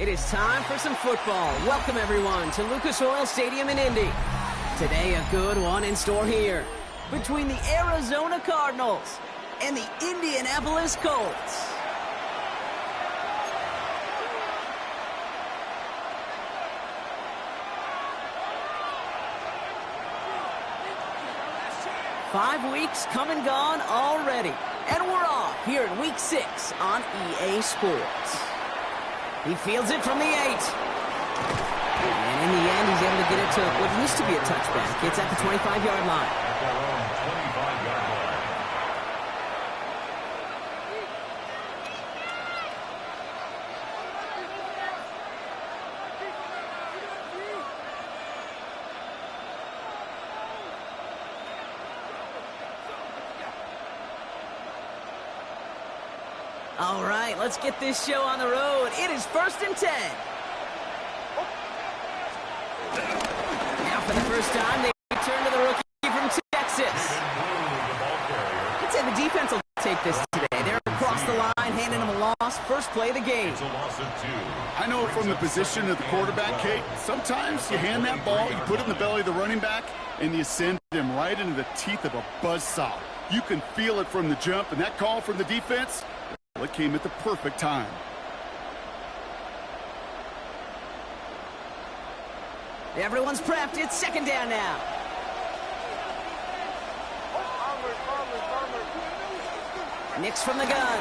It is time for some football. Welcome, everyone, to Lucas Oil Stadium in Indy. Today, a good one in store here between the Arizona Cardinals and the Indianapolis Colts. Five weeks come and gone already, and we're off here in Week 6 on EA Sports. He fields it from the 8. And in the end, he's able to get it to what used to be a touchback. It's at the 25-yard line. All right, let's get this show on the road. It is 1st and 10. Now for the first time, they return to the rookie from Texas. I'd say the defense will take this today. They're across the line, handing them a loss. First play of the game. It's a loss of 2. I know from the position of the quarterback, Kate, sometimes you hand that ball, you put it in the belly of the running back, and you send him right into the teeth of a buzzsaw. You can feel it from the jump, and that call from the defense, it came at the perfect time. Everyone's prepped. It's 2nd down now. Nix from the gun.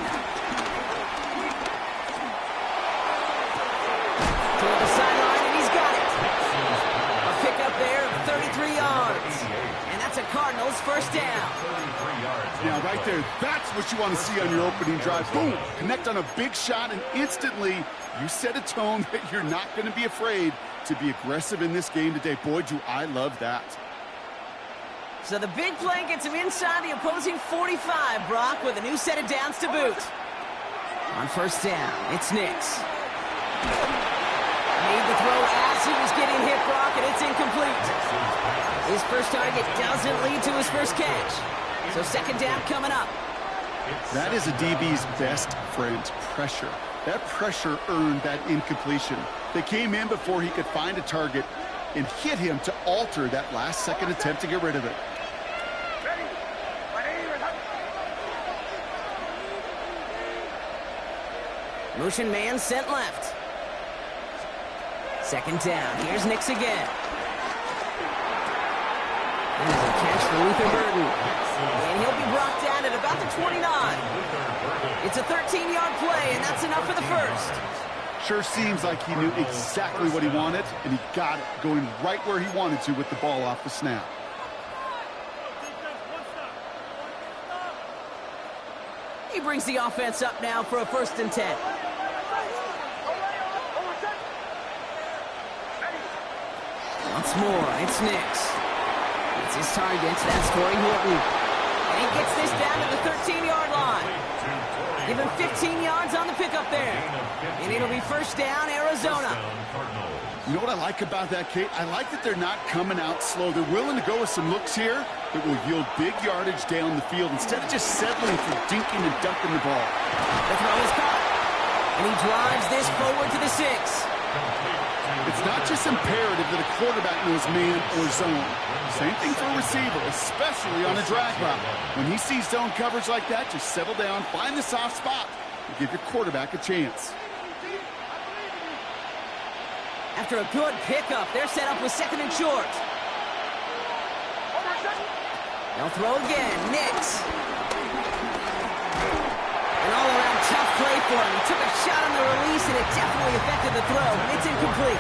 Toward the sideline, and he's got it. A pickup there of 33 yards. And that's a Cardinals first down. Now, right there, that's what you want to see on your opening drive. Boom! Connect on a big shot, and instantly you set a tone that you're not going to be afraid to be aggressive in this game today. Boy, do I love that. So the big play gets him inside the opposing 45, Brock, with a new set of downs to boot. On first down, it's Nix. Made the throw as he was getting hit, Brock, and it's incomplete. His first target doesn't lead to his first catch. So 2nd down coming up. That is a DB's best friend, pressure. That pressure earned that incompletion. They came in before he could find a target and hit him to alter that last-second attempt to get rid of it. Motion man sent left. 2nd down. Here's Nix again. And there's a catch for Luther Burden. And he'll be brought down at about the 29. It's a 13-yard play, and that's enough for the first. Sure seems like he knew exactly what he wanted, and he got it, going right where he wanted to with the ball off the snap. He brings the offense up now for a 1st and 10. Once more, it's Nix. It's his target, that's Torrey Horton. And he gets this down to the 13-yard line. Give him 15 yards on the pickup there. And it'll be first down, Arizona. You know what I like about that, Kate? I like that they're not coming out slow. They're willing to go with some looks here that will yield big yardage down the field instead of just settling for dinking and dunking the ball. The throw is caught. And he drives this forward to the 6. It's not just imperative that a quarterback knows man or zone. Same thing for a receiver, especially on a drag route. When he sees zone coverage like that, just settle down, find the soft spot, and give your quarterback a chance. After a good pickup, they're set up with 2nd and short. They'll throw again. Nix. for him. He took a shot on the release, and it definitely affected the throw. It's incomplete.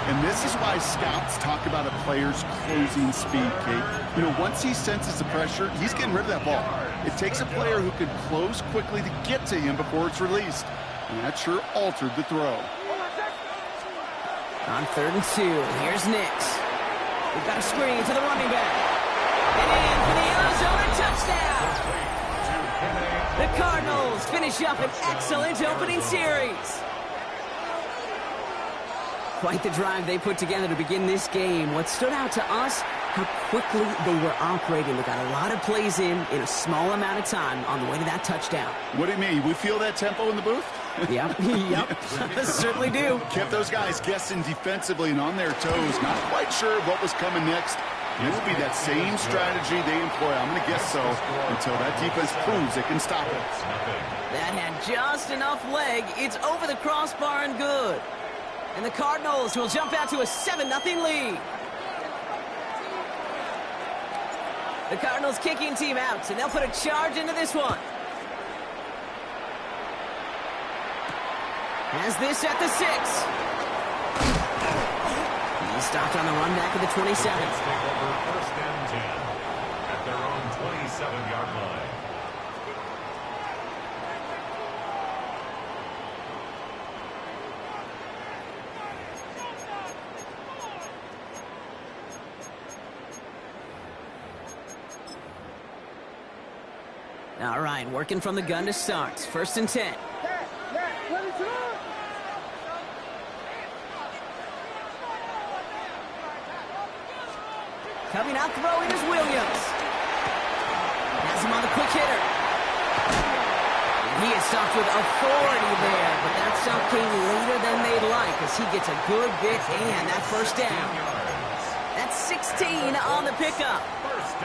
And this is why scouts talk about a player's closing speed, Kate. You know, once he senses the pressure, he's getting rid of that ball. It takes a player who can close quickly to get to him before it's released. And that sure altered the throw. On 3rd and 2, here's Nix. We've got a screen to the running back. And in for the Arizona touchdown. The Cardinals finish up an excellent opening series. Quite the drive they put together to begin this game. What stood out to us, how quickly they were operating. They got a lot of plays in a small amount of time on the way to that touchdown. What do you mean? We feel that tempo in the booth? Yep, certainly do. Kept those guys guessing defensively and on their toes. Not quite sure what was coming next. It will be that same strategy they employ. I'm going to guess so until that defense proves it can stop it. That had just enough leg. It's over the crossbar and good. And the Cardinals will jump out to a 7-0 lead. The Cardinals kicking team out, and they'll put a charge into this one. Has this at the 6. He stopped on the run back at the 27. Take over 1st and 10 at their own 27-yard line. All right, working from the gun to start. 1st and 10. Coming out throwing is Williams. Has him on the quick hitter. And he is stopped with authority there, but that stop came later than they'd like as he gets a good bit and that 1st down. That's 16 on the pickup.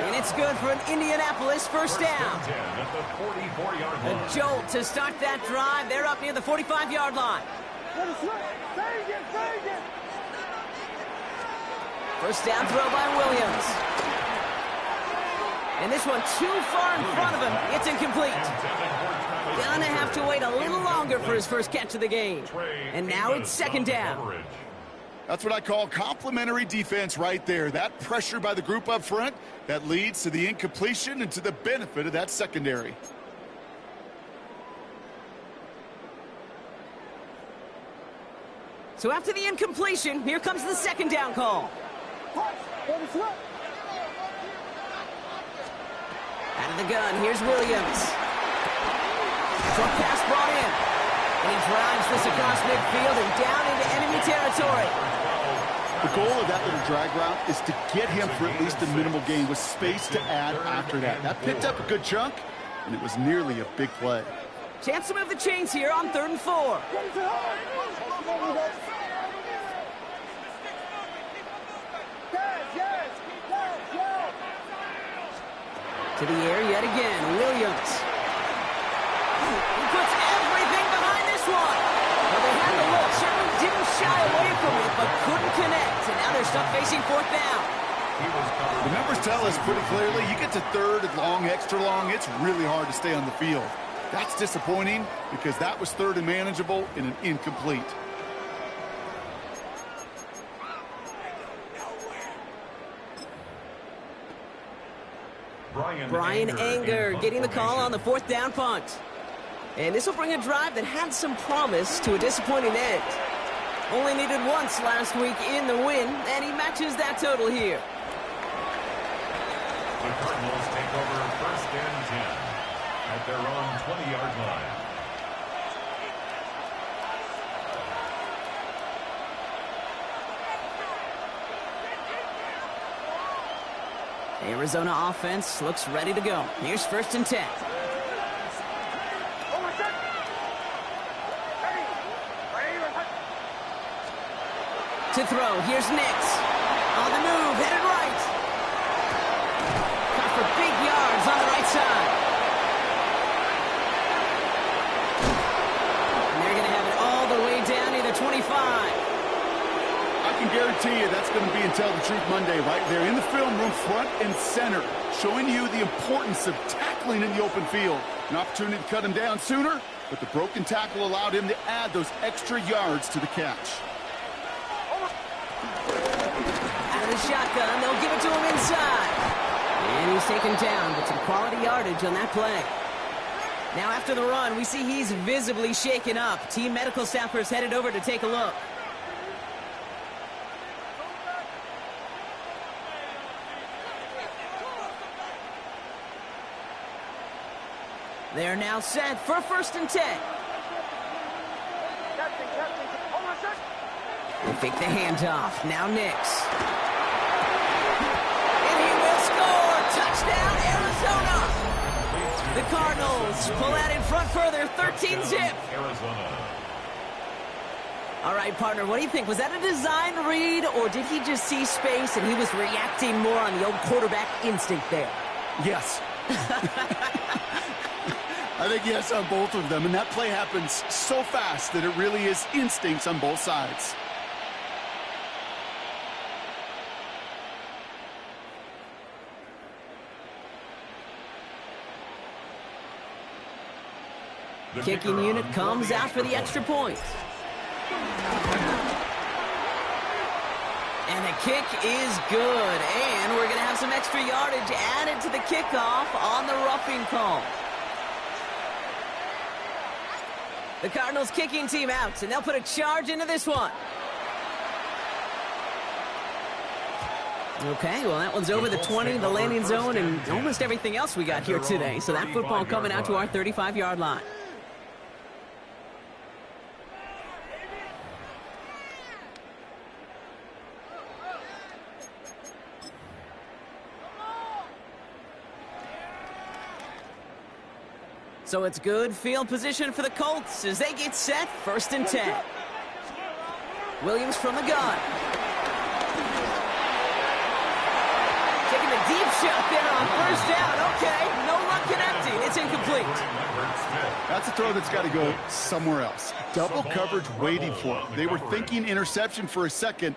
And it's good for an Indianapolis 1st down. A jolt to start that drive. They're up near the 45-yard line. 1st down throw by Williams. And this one too far in front of him. It's incomplete. Gonna have to wait a little longer for his first catch of the game. And now it's 2nd down. That's what I call complimentary defense right there. That pressure by the group up front, that leads to the incompletion and to the benefit of that secondary. So after the incompletion, here comes the 2nd down call. Out of the gun, here's Williams. Short pass brought in. And he drives this across midfield and down into enemy territory. The goal of that little drag route is to get him for at least a minimal gain with space to add after that. That picked up a good chunk, and it was nearly a big play. Chance to move the chains here on 3rd and 4. To the air yet again, Williams. He puts everything behind this one. Well, they had the look, certainly didn't shy away from it, but couldn't connect. And now they're stuck facing 4th down. The numbers tell us pretty clearly, you get to 3rd and long, extra long, it's really hard to stay on the field. That's disappointing because that was 3rd and manageable in an incomplete. Brian Anger getting the call on the 4th down punt. And this will bring a drive that had some promise to a disappointing end. Only needed once last week in the win, and he matches that total here. The Cardinals take over 1st and 10 at their own 20-yard line. Arizona offense looks ready to go. Here's 1st and 10. To throw, here's Nix. On the move, headed right. Caught for big yards on the right side. And they're going to have it all the way down near the 25. I can guarantee you that's going to be in Tell the Truth Monday right there in the film room, front and center, showing you the importance of tackling in the open field. An opportunity to cut him down sooner, but the broken tackle allowed him to add those extra yards to the catch. Out of the shotgun, they'll give it to him inside. And he's taken down, but some quality yardage on that play. Now after the run, we see he's visibly shaken up. Team medical staffers headed over to take a look. They're now set for 1st and 10. They fake the handoff. Now Nix. And he will score. Touchdown, Arizona. The Cardinals pull out in front further, 13-zip. All right, partner, what do you think? Was that a design read, or did he just see space and he was reacting more on the old quarterback instinct there? Yes. I think yes on both of them, and that play happens so fast that it really is instincts on both sides. Kicking unit comes out for the extra point. And the kick is good. And we're going to have some extra yardage added to the kickoff on the roughing call. The Cardinals kicking team out, and they'll put a charge into this one. Okay, well, that one's over the 20, the landing zone, and almost everything else we got here today. So that football coming out to our 35-yard line. So it's good field position for the Colts as they get set, 1st and 10. Williams from the gun. Taking the deep shot there on 1st down. Okay, no luck connecting. It's incomplete. That's a throw that's got to go somewhere else. Double coverage waiting for it. They were thinking interception for a second,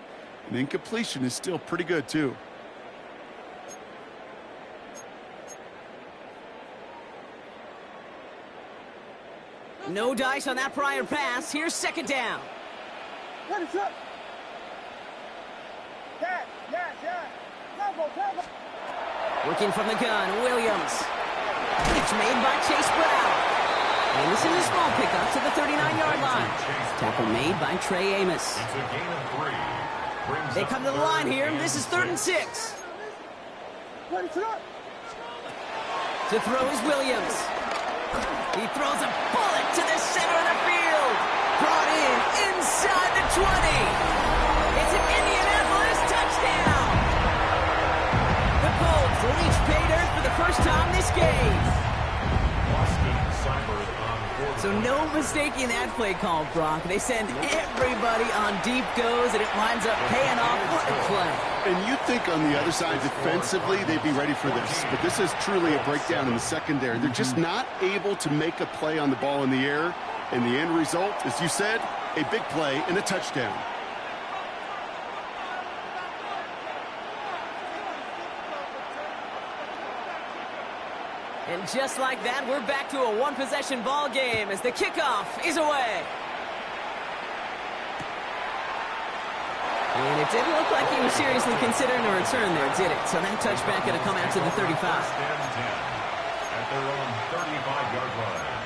and incompletion is still pretty good, too. No dice on that prior pass. Here's 2nd down. Working from the gun, Williams. It's made by Chase Brown. And this is a small pickup to the 39-yard line. Tackle made by Trey Amos. They come to the line here. This is 3rd and 6. To throw is Williams. He throws a bullet to the center of the field. Brought in inside the 20. It's an Indianapolis touchdown. The Colts reach pay dirt for the first time this game. So no mistaking that play call, Brock. They send everybody on deep goes, and it winds up paying off. What a play. And you'd think on the other side, defensively, they'd be ready for this. But this is truly a breakdown in the secondary. They're just not able to make a play on the ball in the air. And the end result, as you said, a big play and a touchdown. And just like that, we're back to a one-possession ball game as the kickoff is away. And it didn't look like he was seriously considering a return there, did it? So that touchback going to come out to the 35. At their own 35-yard line.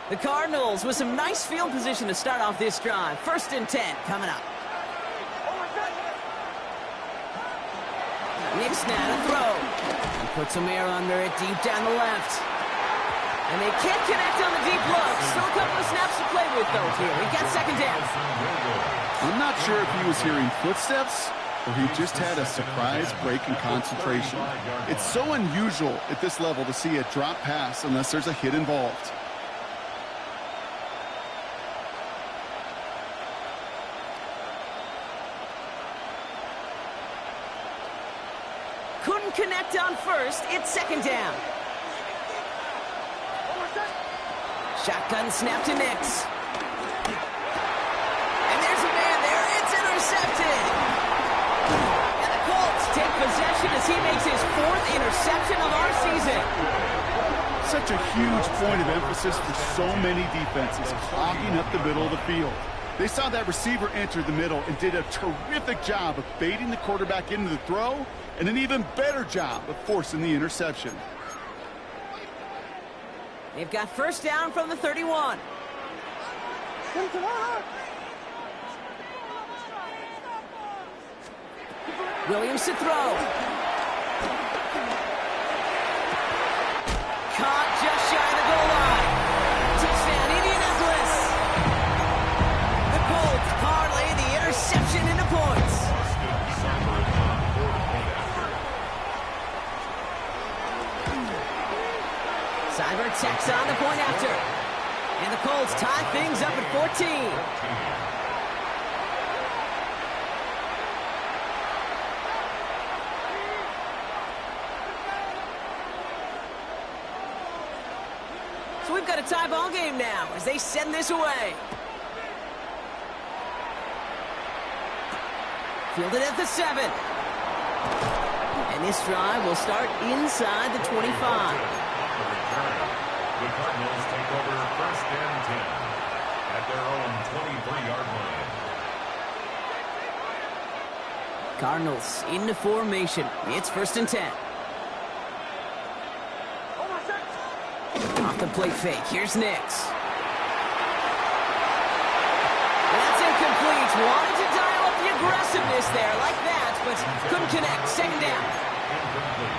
The Cardinals with some nice field position to start off this drive. 1st and 10 coming up. Nix now to throw. He puts some air under it deep down the left. And they can't connect on the deep look. Still a couple of snaps to play with, though, here. We got 2nd down. I'm not sure if he was hearing footsteps or he just had a surprise break in concentration. It's so unusual at this level to see a drop pass unless there's a hit involved. Couldn't connect on 1st. It's 2nd down. Shotgun snap to Nix. And there's a man there. It's intercepted. such a huge point of emphasis for so many defenses, clogging up the middle of the field. They saw that receiver enter the middle and did a terrific job of baiting the quarterback into the throw, and an even better job of forcing the interception. They've got first down from the 31. Williams to throw. Caught just shy of the goal line. Touchdown, Indianapolis. The Colts parlay the interception into points. Cyber tacks on the point after. And the Colts tie things up at 14. So we've got a tie ball game now as they send this away. Fielded at the 7. And this drive will start inside the 25. The Cardinals take over first and 10 at their own 23-yard line. Cardinals into formation. It's first and 10. Off the plate fake. Here's Nix. That's incomplete. Wanted to dial up the aggressiveness there like that, but couldn't connect. Second down.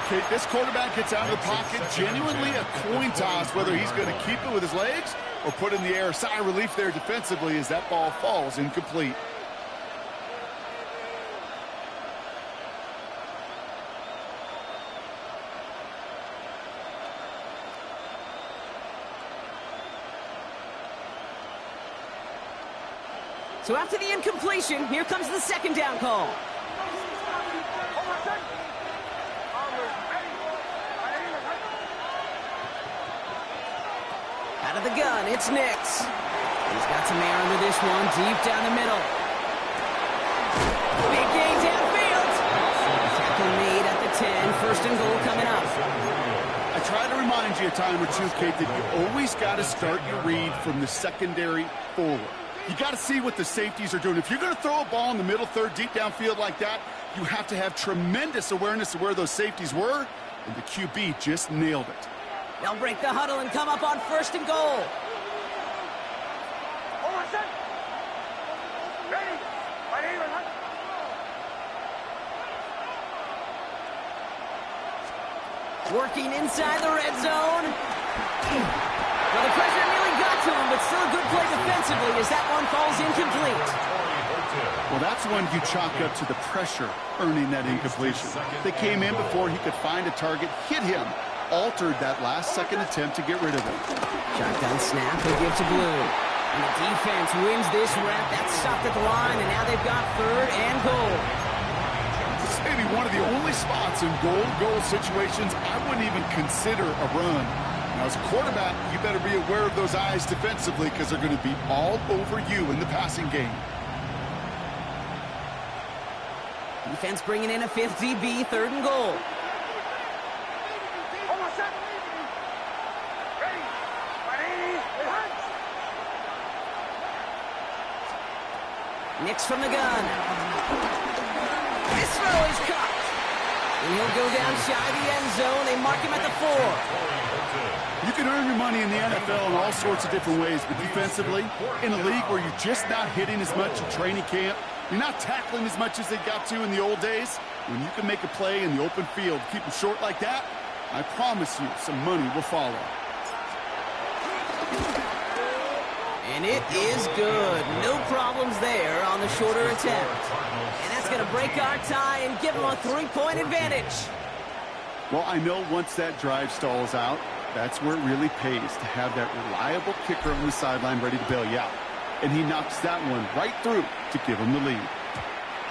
Okay, this quarterback gets out of the pocket, genuinely a coin toss whether he's going to keep it with his legs or put it in the air. Sigh of relief there defensively as that ball falls incomplete. So after the incompletion, here comes the second down call. Out of the gun, it's Nix. He's got some air under this one, deep down the middle. Big gain downfield. Tackle made at the 10, first and goal coming up. I try to remind you a time or two, Kate, that you always got to start your read from the secondary forward. You got to see what the safeties are doing. If you're going to throw a ball in the middle third, deep downfield like that, you have to have tremendous awareness of where those safeties were, and the QB just nailed it. They'll break the huddle and come up on first and goal. Working inside the red zone. Well, the pressure nearly got to him, but still a good play defensively as that one falls incomplete. Well, that's one you chalk up to the pressure earning that incompletion. They came in before he could find a target, hit him, altered that last-second attempt to get rid of it. Shotgun snap, he'll give to Blue. And the defense wins this rep. That's stopped at the line, and now they've got third and goal. This may be one of the only spots in goal situations I wouldn't even consider a run. Now, as a quarterback, you better be aware of those eyes defensively because they're going to be all over you in the passing game. Defense bringing in a fifth DB, third and goal. Nix from the gun. This throw is caught. And he'll go down shy of the end zone. They mark him at the 4. You can earn your money in the NFL in all sorts of different ways, but defensively, in a league where you're just not hitting as much in training camp, you're not tackling as much as they got to in the old days, when you can make a play in the open field, keep them short like that, I promise you some money will follow. And it is good. No problems there on the shorter attempt. And that's going to break our tie and give them a 3-point advantage. Well, I know once that drive stalls out, that's where it really pays to have that reliable kicker on the sideline ready to bail you out. And he knocks that one right through to give him the lead.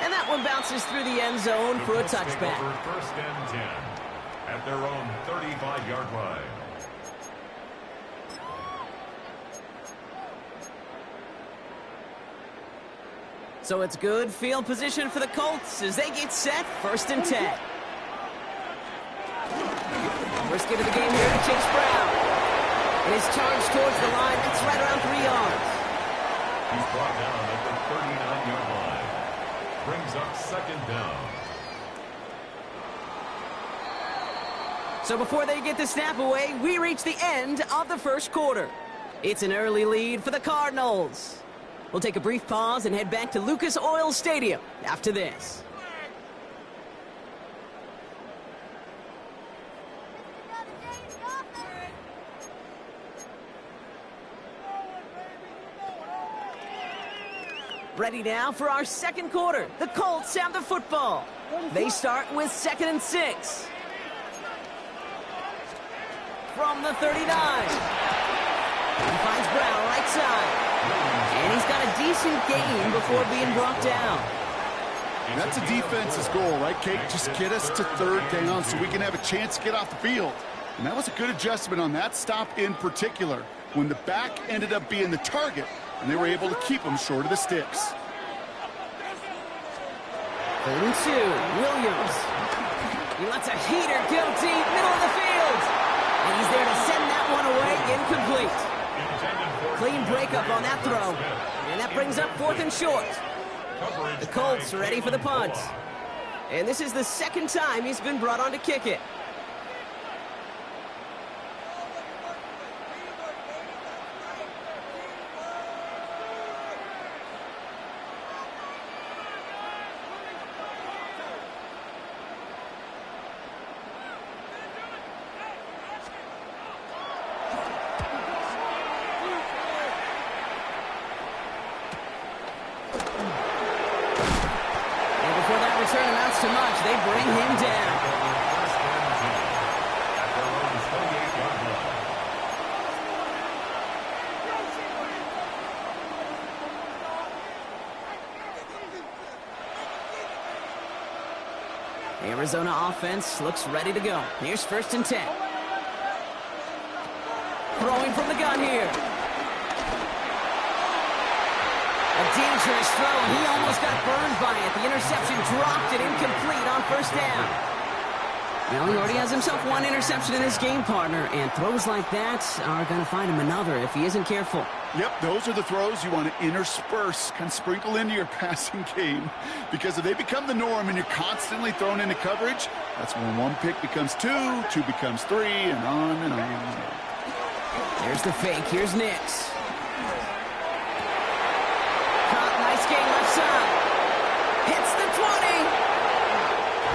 And that one bounces through the end zone for a touchback. First and 10 at their own 35-yard line. So it's good field position for the Colts as they get set, first and 10. First give of the game here to Chase Brown. And his charge towards the line, that's right around 3 yards. He's brought down at the 39-yard line. Brings up second down. So before they get the snap away, we reach the end of the first quarter. It's an early lead for the Cardinals. We'll take a brief pause and head back to Lucas Oil Stadium after this. Ready now for our second quarter. The Colts have the football. They start with 2nd and 6. From the 39. He finds Brown right side. And he's got a decent gain before being brought down. That's a defense's goal, right, Kate? Just get us to 3rd down so we can have a chance to get off the field. And that was a good adjustment on that stop in particular, when the back ended up being the target, and they were able to keep him short of the sticks. 3rd and 2, Williams. He lets a heater go deep, middle of the field. And he's there to send that one away, incomplete. Clean breakup on that throw. And that brings up 4th and short. The Colts are ready for the punt. And this is the 2nd time he's been brought on to kick it. Return amounts to much. They bring him down. Arizona offense looks ready to go. Here's 1st and 10. Throwing from the gun here. A dangerous throw, and he almost got burned by it. The interception dropped it incomplete on 1st down. Well, he already has himself 1 interception in his game, partner, and throws like that are going to find him another if he isn't careful. Yep, those are the throws you want to intersperse, kind of sprinkle into your passing game, because if they become the norm and you're constantly thrown into coverage, that's when 1 pick becomes 2, 2 becomes 3, and on and on. There's the fake. Here's Nix. Nice game left side. Hits the 20.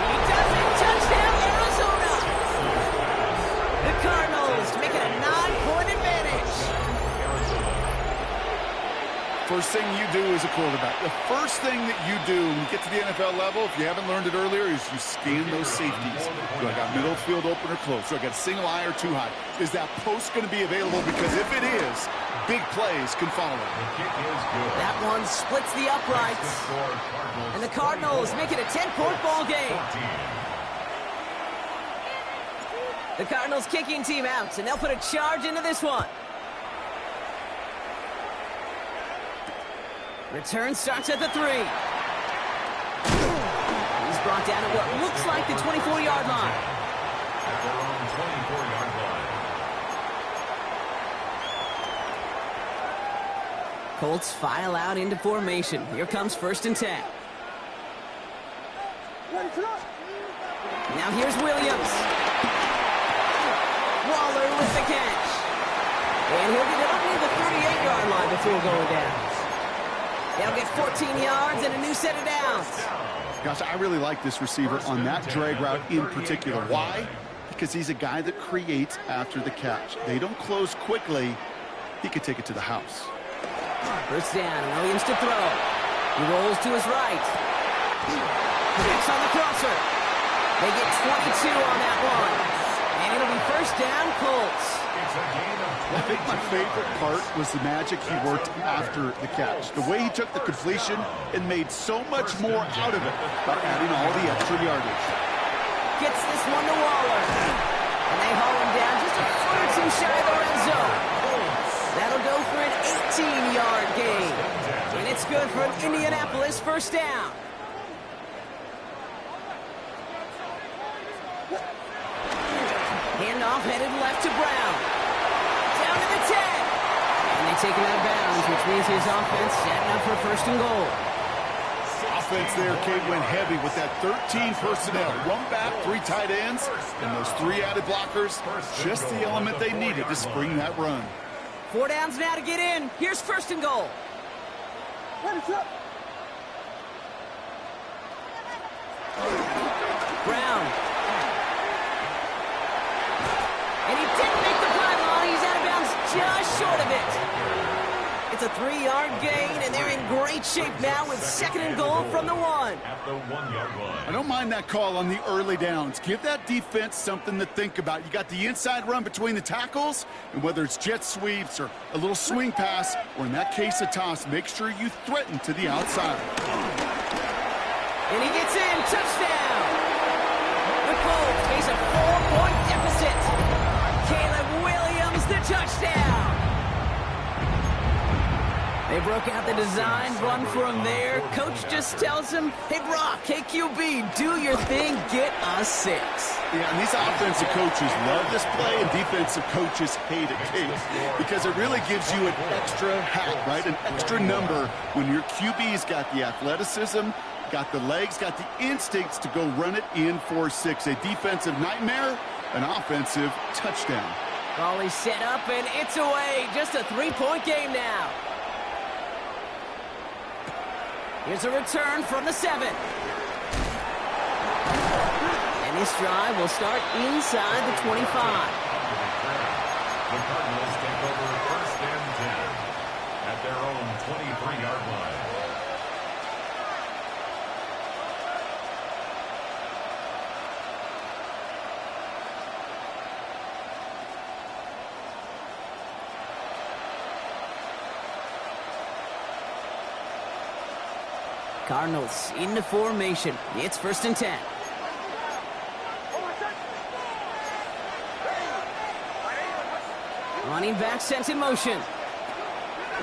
He does it. Touchdown, Arizona. The Cardinals make it a 9-point advantage. First thing you do as a quarterback, the first thing that you do when you get to the NFL level, if you haven't learned it earlier, is you scan those safeties. Do I got middle field open or close? Do I got a single eye or 2 high? Is that post going to be available? Because if it is, big plays can follow. That one splits the uprights. And the Cardinals make it a 10-point ball game. The Cardinals kicking team out, and they'll put a charge into this one. Return starts at the 3. He's brought down at what looks like the 24-yard line. At their own 24-yard line. Colts file out into formation. Here comes 1st and 10. Now here's Williams. Waller with the catch. And he'll get it only the 38-yard line before going down. They'll get 14 yards and a new set of downs. Gosh, I really like this receiver on that drag route in particular. Why? Because he's a guy that creates after the catch. They don't close quickly. He could take it to the house. 1st down, Williams to throw. He rolls to his right. Connects on the crosser. They get 22 on that one. And it'll be 1st down, Colts. I think my favorite part was the magic he worked after the catch. The way he took the completion and made so much more out of it by adding all the extra yardage. Gets this one to Waller. And they haul him down just a foot or 2 shy of the red zone. That'll go for an 18-yard gain. And it's good for an Indianapolis 1st down. Handoff headed left to Brown. Down to the taken out of bounds, which means his offense setting up for first and goal. Offense there, Kate, went heavy with that 13 personnel. One back, 3 tight ends, and those 3 added blockers. Just the element they needed to spring that run. 4 downs now to get in. Here's first and goal. Brown. And he didn't make the pylon. He's out of bounds just short of it. It's a 3-yard gain, and they're in great shape now with second and goal from the 1. At the 1-yard line. I don't mind that call on the early downs. Give that defense something to think about. You got the inside run between the tackles, and whether it's jet sweeps or a little swing pass, or in that case a toss, make sure you threaten to the outside. And he gets in. Touchdown. The Colts face a 4-point deficit. Caleb Williams, the touchdown. They broke out the design run for him there. Coach just tells him, hey, Brock, hey, QB, do your thing, get us 6. Yeah, and these offensive coaches love this play, and defensive coaches hate it, Kate, because it really gives you an extra hat, right? An extra number when your QB's got the athleticism, got the legs, got the instincts to go run it in for 6. A defensive nightmare, an offensive touchdown. Ball is set up, and it's away. Just a 3-point game now. Here's a return from the 7. And this drive will start inside the 25. The Cardinals take over first and 10 at their own 23-yard line. Cardinals into formation. It's first and 10. Running back sent in motion.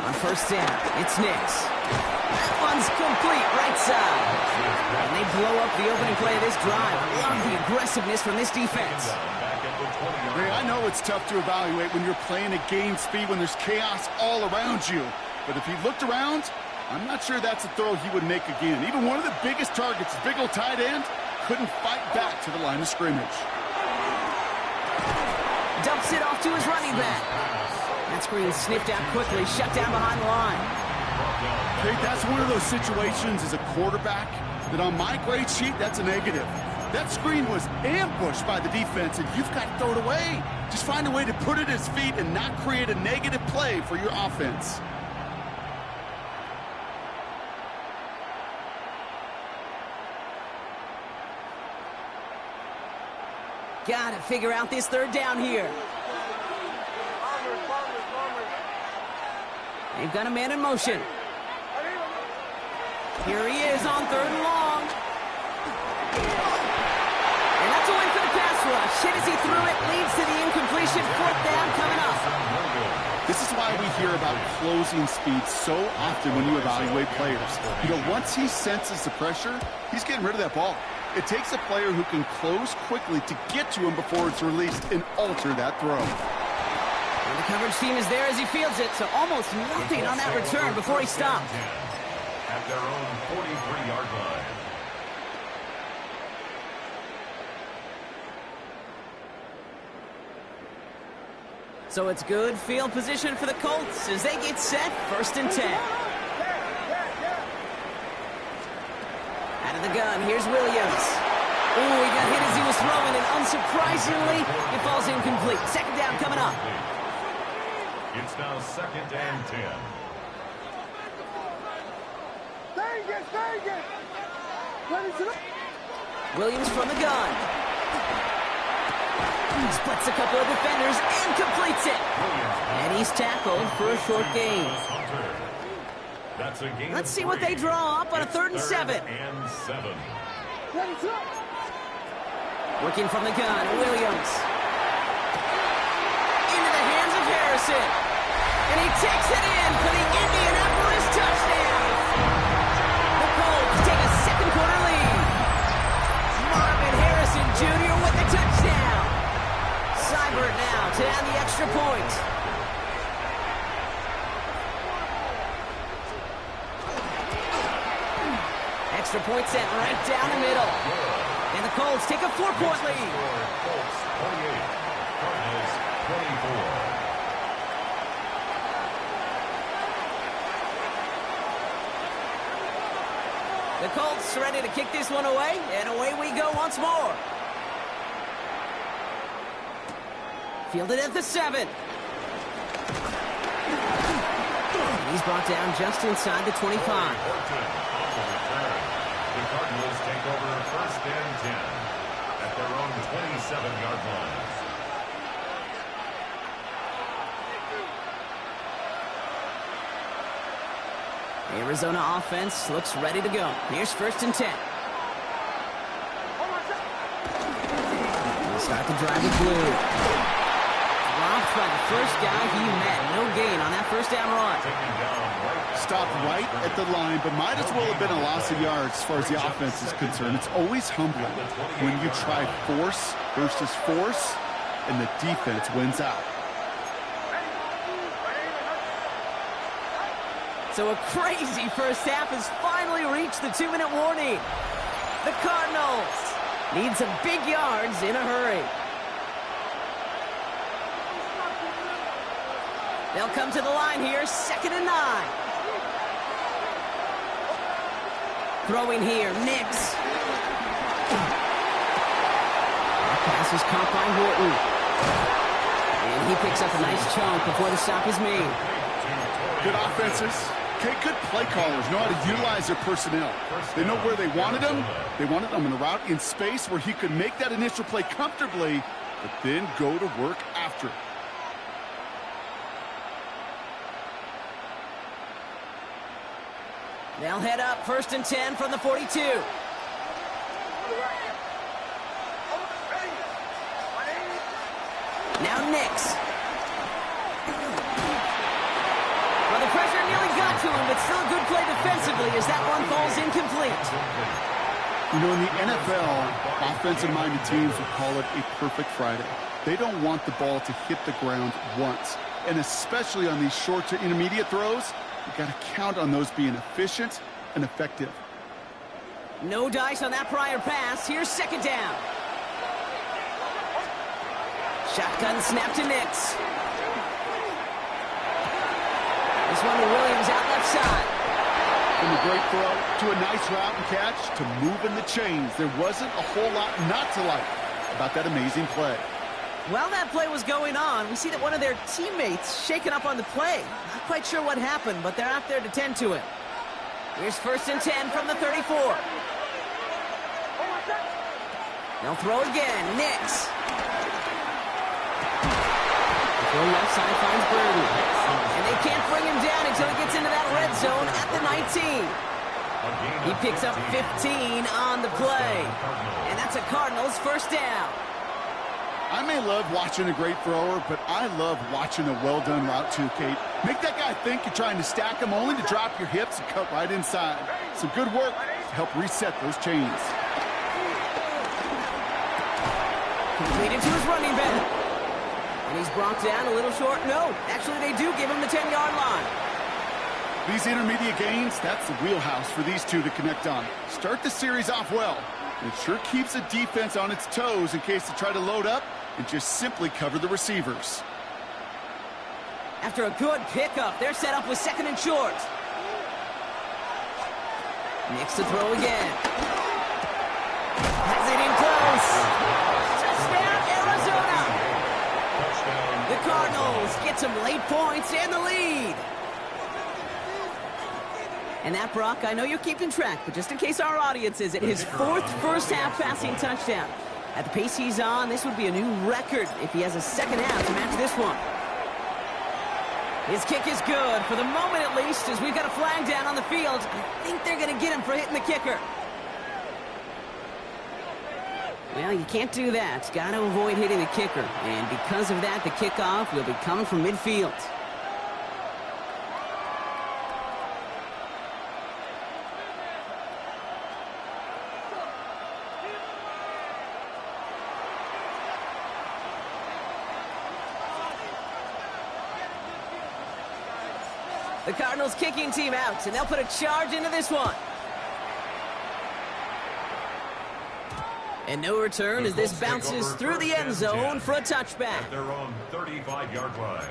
On first down, it's Nix. That one's complete, right side. And they blow up the opening play of this drive. Love the aggressiveness from this defense. Ray, I know it's tough to evaluate when you're playing at game speed, when there's chaos all around you. But if he looked around, I'm not sure that's a throw he would make again. Even one of the biggest targets, big old tight end, couldn't fight back to the line of scrimmage. Dumps it off to his running back. That screen sniffed out quickly, shut down behind the line. Hey, that's one of those situations as a quarterback that on my grade sheet, that's a negative. That screen was ambushed by the defense, and you've got to throw it away. Just find a way to put it at his feet and not create a negative play for your offense. Got to figure out this third down here. They've got a man in motion. Here he is on third and long. And that's a win for the pass rush. Hit as he threw it, leads to the incompletion. 4th down coming up. This is why we hear about closing speed so often when you evaluate players. You know, once he senses the pressure, he's getting rid of that ball. It takes a player who can close quickly to get to him before it's released and alter that throw. And the coverage team is there as he fields it, so almost nothing on that return before he stopped. At their own 43-yard line. So it's good field position for the Colts as they get set, first and 10. Out of the gun, here's Williams. Ooh, he got hit as he was throwing, and unsurprisingly, it falls incomplete. Second down coming up. It's now second and 10. Williams from the gun. He splits a couple of defenders and completes it. And he's tackled for a short gain. That's a gain. Let's see what they draw up on a 3rd and 7. Working from the gun, Williams. Into the hands of Harrison. And he takes it in for the Indianapolis touchdown. The Colts take a second-quarter lead. Marvin Harrison Jr. with the touchdown. Seibert now to add the extra point. Extra point sent right down the middle. And the Colts take a 4-point lead. Colts 28, Cardinals 24. The Colts ready to kick this one away, and away we go once more. Fielded at the 7. He's brought down just inside the 25. The Cardinals take over first and 10 at their own 27-yard line. Arizona offense looks ready to go. Here's first and 10. He'll start the drive with blue. Dropped by the first guy he met. No gain on that first down run. Stopped right at the line, but might as well have been a loss of yards as far as the offense is concerned. It's always humbling when you try force versus force, and the defense wins out. So a crazy first half has finally reached the 2-minute warning. The Cardinals need some big yards in a hurry. They'll come to the line here, 2nd and 9. Throwing here, Nix. Pass is caught by Horton. And he picks up a nice chunk before the stop is made. Good offenses. Okay, good play callers know how to utilize their personnel. They know where they wanted them. They wanted them in a route in space where he could make that initial play comfortably, but then go to work after it. They'll head up 1st and 10 from the 42. Now Nix. Well, the pressure nearly got to him, but still a good play defensively as that one falls incomplete. You know, in the NFL, offensive-minded teams will call it a perfect Friday. They don't want the ball to hit the ground once. And especially on these short to intermediate throws, you got to count on those being efficient and effective. No dice on that prior pass. Here's 2nd down. Shotgun snap to Nix. This one to Williams out left side. From a great throw to a nice route and catch to moving the chains. There wasn't a whole lot not to like about that amazing play. While that play was going on, we see that one of their teammates shaken up on the play. Not quite sure what happened, but they're out there to tend to it. Here's 1st and 10 from the 34. They'll throw again. Nix. The throw left side finds Burden. And they can't bring him down until he gets into that red zone at the 19. He picks up 15 on the play. And that's a Cardinals first down. I may love watching a great thrower, but I love watching a well-done route too, Kate. Make that guy think you're trying to stack him only to drop your hips and cut right inside. Some good work to help reset those chains. Completed to his running back. And he's brought down a little short. No, actually they do give him the 10-yard line. These intermediate gains, that's the wheelhouse for these two to connect on. Start the series off well. It sure keeps the defense on its toes in case they try to load up and just simply cover the receivers. After a good pickup, they're set up with 2nd and short. Nix to throw again. Has it in close. Touchdown, Arizona. The Cardinals get some late points and the lead. And that, Brock, I know you're keeping track, but just in case our audience is, it his 4th first-half passing touchdown. At the pace he's on, this would be a new record if he has a second half to match this one. His kick is good, for the moment at least, as we've got a flag down on the field. I think they're going to get him for hitting the kicker. Well, you can't do that. Got to avoid hitting the kicker. And because of that, the kickoff will be coming from midfield. The Cardinals kicking team out, and they'll put a charge into this one. And no return as this bounces through the end zone for a touchback. At their own 35-yard line.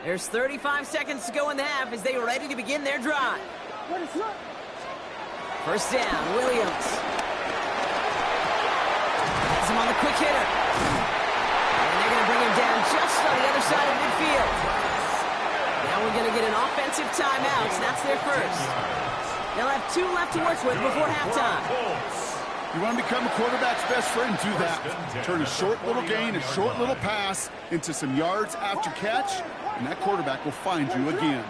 There's 35 seconds to go in the half as they are ready to begin their drive. First down, Williams. Has him on the quick hitter. And they're going to bring him down just on the other side of midfield. Now we're going to get an offensive timeout. That's their first. They'll have 2 left to work with before halftime. You want to become a quarterback's best friend, do that. Turn a short little gain, a short little pass into some yards after catch, and that quarterback will find you again.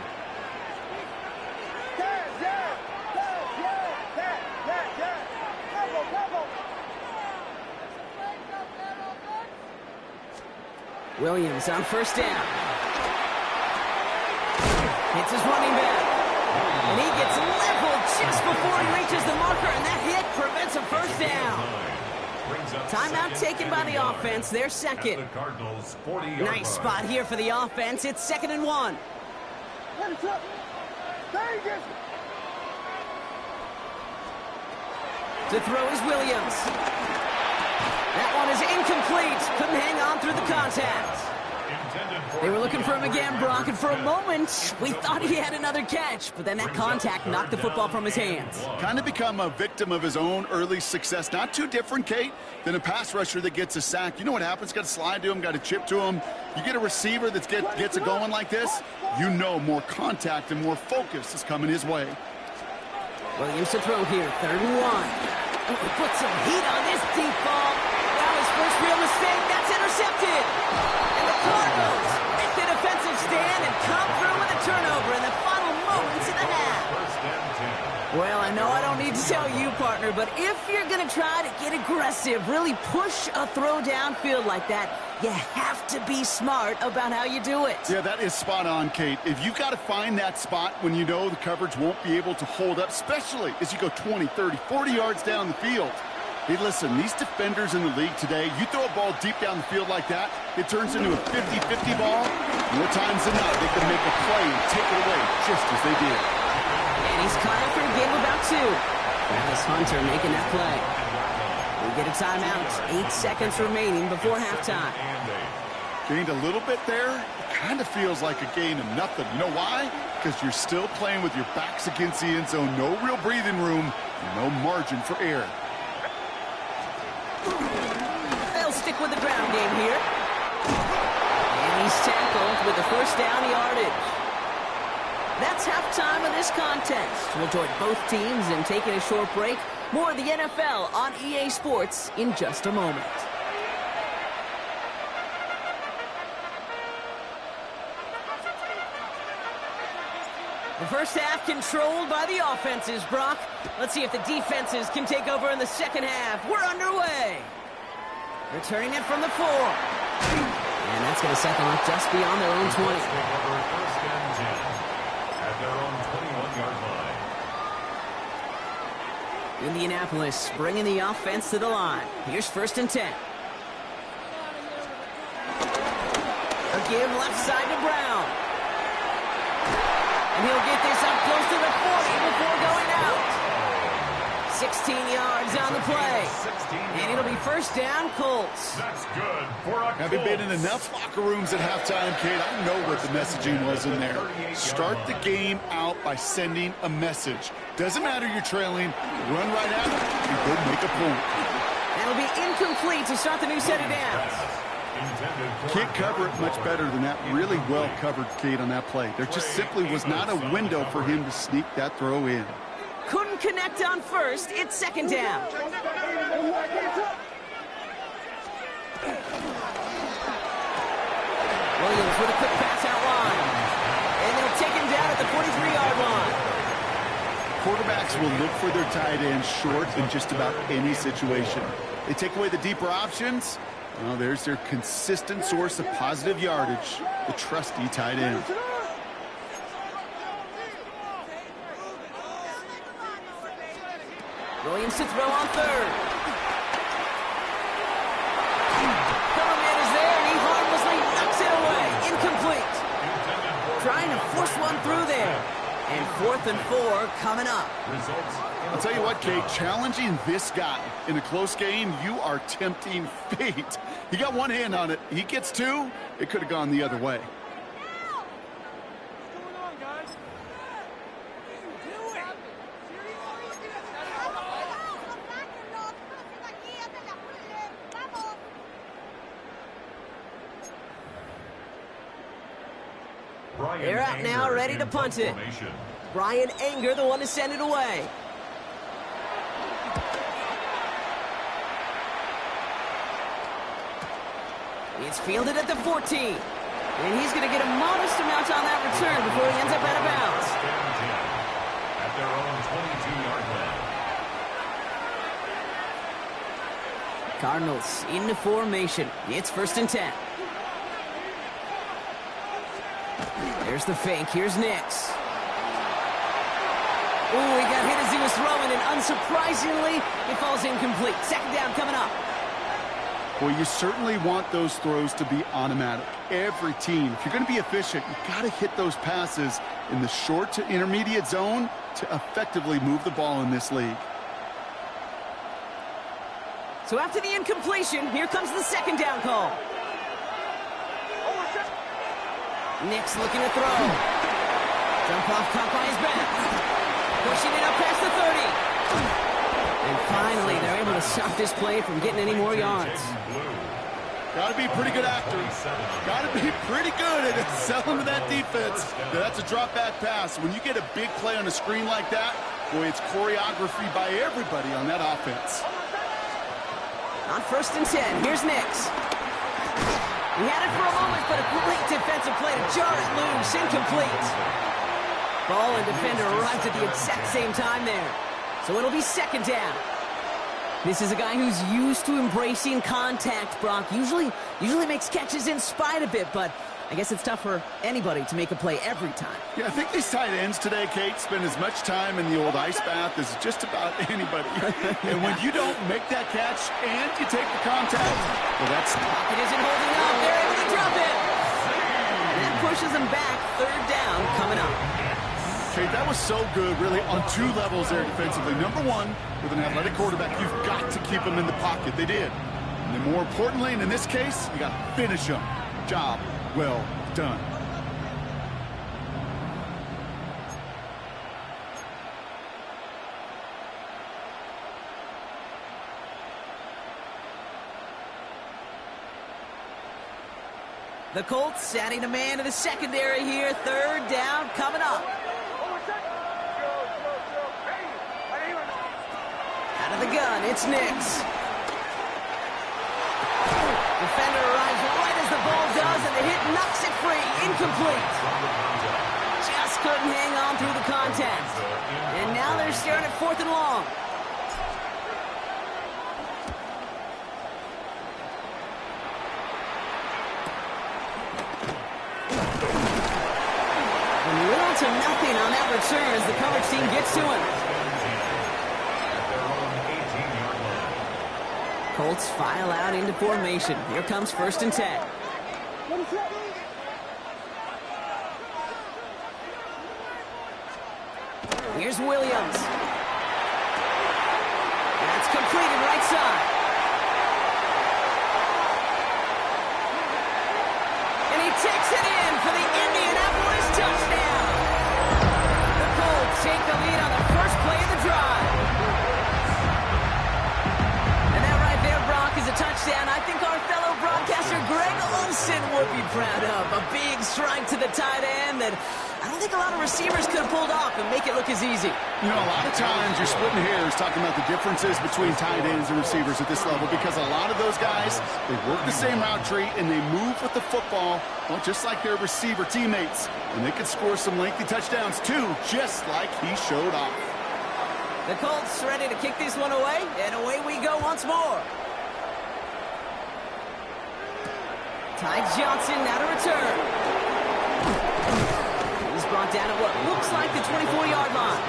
Williams on first down. Hits his running back. And he gets leveled just before he reaches the marker, and that hit prevents a first down. Timeout taken by the offense, their second. Nice spot here for the offense. It's 2nd and 1. To throw is Williams. That one is incomplete. Couldn't hang on through the contact. They were looking for him again, Brock, and for a moment, we thought he had another catch, but then that contact knocked the football from his hands. Kind of become a victim of his own early success. Not too different, Kate, than a pass rusher that gets a sack. You know what happens? Got to slide to him, got to chip to him. You get a receiver that gets it going like this, you know more contact and more focus is coming his way. Williams to throw here, 3rd and 1. Oh, he put some heat on this deep ball. Now his first real mistake, that's intercepted. And the Cardinals make the defensive stand and come through with a turnover in the final moments of the half. Well, I know I don't need to tell you, partner, but if you're going to try to get aggressive, really push a throw downfield like that, you have to be smart about how you do it. Yeah, that is spot on, Kate. If you've got to find that spot when you know the coverage won't be able to hold up, especially as you go 20, 30, 40 yards down the field. Hey, listen, these defenders in the league today, you throw a ball deep down the field like that, it turns into a 50-50 ball. More times than not, they can make a play and take it away just as they did. And he's caught up for a game of about 2. Travis Hunter making that play. We get a timeout. 8 seconds remaining before halftime. Gained a little bit there. It kind of feels like a gain of nothing. You know why? Because you're still playing with your backs against the end zone. No real breathing room. No margin for error. They'll stick with the ground game here. And he's tackled with the first down yardage. That's halftime of this contest. We'll join both teams in taking a short break. More of the NFL on EA Sports in just a moment. The first half controlled by the offenses, Brock. Let's see if the defenses can take over in the second half. We're underway. Returning it from the 4. And that's going to set them up just beyond their own 20. First and 10 at their own 21-yard line. Indianapolis bringing the offense to the line. Here's 1st and 10. A give left side to Brown. And he'll get this up close to the 40 before going out. 16 yards on the play. And it'll be first down, Colts. That's good for a Having been in enough locker rooms at halftime, Kate, I know what the messaging was in there. Start the game out by sending a message. Doesn't matter you're trailing, run right at it and go make a point. That'll be incomplete to start the new set of downs. Can't cover it much better than that. Really well covered, Kate, on that play. There just simply was not a window for him to sneak that throw in. Couldn't connect on first. It's second down. Williams with a quick pass out line. And they'll take him down at the 43-yard line. Quarterbacks will look for their tight end short in just about any situation. They take away the deeper options. Well, there's their consistent source of positive yardage, the trusty tight end. Williams to throw on 3rd. Coverman is there, and he harmlessly knocks it away. Incomplete. And 4th and 4 coming up. Results. I'll tell you what, Kate, challenging this guy in a close game, you are tempting fate. He got one hand on it. He gets two, it could have gone the other way. They're out now, ready to punt it. Brian Anger, the one to send it away. It's fielded at the 14. And he's going to get a modest amount on that return before he ends up out of bounds. At their own 22-yard line. Cardinals into formation. It's 1st and 10. There's the fake. Here's Nix. Oh, he got hit as he was throwing, and unsurprisingly, it falls incomplete. 2nd down coming up. Well, you certainly want those throws to be automatic. Every team, if you're going to be efficient, you got to hit those passes in the short to intermediate zone to effectively move the ball in this league. So after the incompletion, here comes the 2nd down call. Nix looking to throw. Jump off caught by his back. Pushing it up past the 30. And finally, they're able to stop this play from getting any more yards. Got to be a pretty good actor. Got to be pretty good at selling to that defense. That's a drop back pass. When you get a big play on a screen like that, boy, it's choreography by everybody on that offense. On 1st and 10, here's Nix. He had it for a moment, but a great defensive play to jar it loose. Incomplete. Ball and defender arrived at the exact same time there. So it'll be 2nd down. This is a guy who's used to embracing contact, Brock. Usually makes catches in spite of it, but I guess it's tough for anybody to make a play every time. Yeah, I think these tight ends today, Kate, spend as much time in the old ice bath as just about anybody. And when you don't make that catch and you take the contact, well, that's... It isn't holding up. They're able to drop it. And that pushes them back. 3rd down coming up. Kate, that was so good, really, on 2 levels there defensively. Number one, with an athletic quarterback, you've got to keep them in the pocket. They did. And then more importantly, and in this case, you got to finish them. Job well done. The Colts adding a man to the secondary here. 3rd down coming up. Out of the gun, it's Nix. Defender arrives right as the ball does, and the hit knocks it free. Incomplete. Just couldn't hang on through the contact. And now they're staring at 4th and long. Little to nothing on that return as the coverage team gets to him. Colts file out into formation. Here comes 1st and 10. Here's Williams. That's completed right side. And he takes it in for the Indianapolis touchdown. The Colts take the lead on the first play of the drive. And that right there, Brock, is a touchdown I think our fellow broadcaster Greg Olsen would be proud of. A big strike to the tight end that I don't think a lot of receivers could have pulled off and make it look as easy. You know, a lot of times you're splitting hairs talking about the differences between tight ends and receivers at this level because a lot of those guys, they work the same route tree and they move with the football, well, just like their receiver teammates. And they could score some lengthy touchdowns too, just like he showed off. The Colts ready to kick this one away, and away we go once more. Ty Johnson now to return. He's brought down at what looks like the 24-yard line.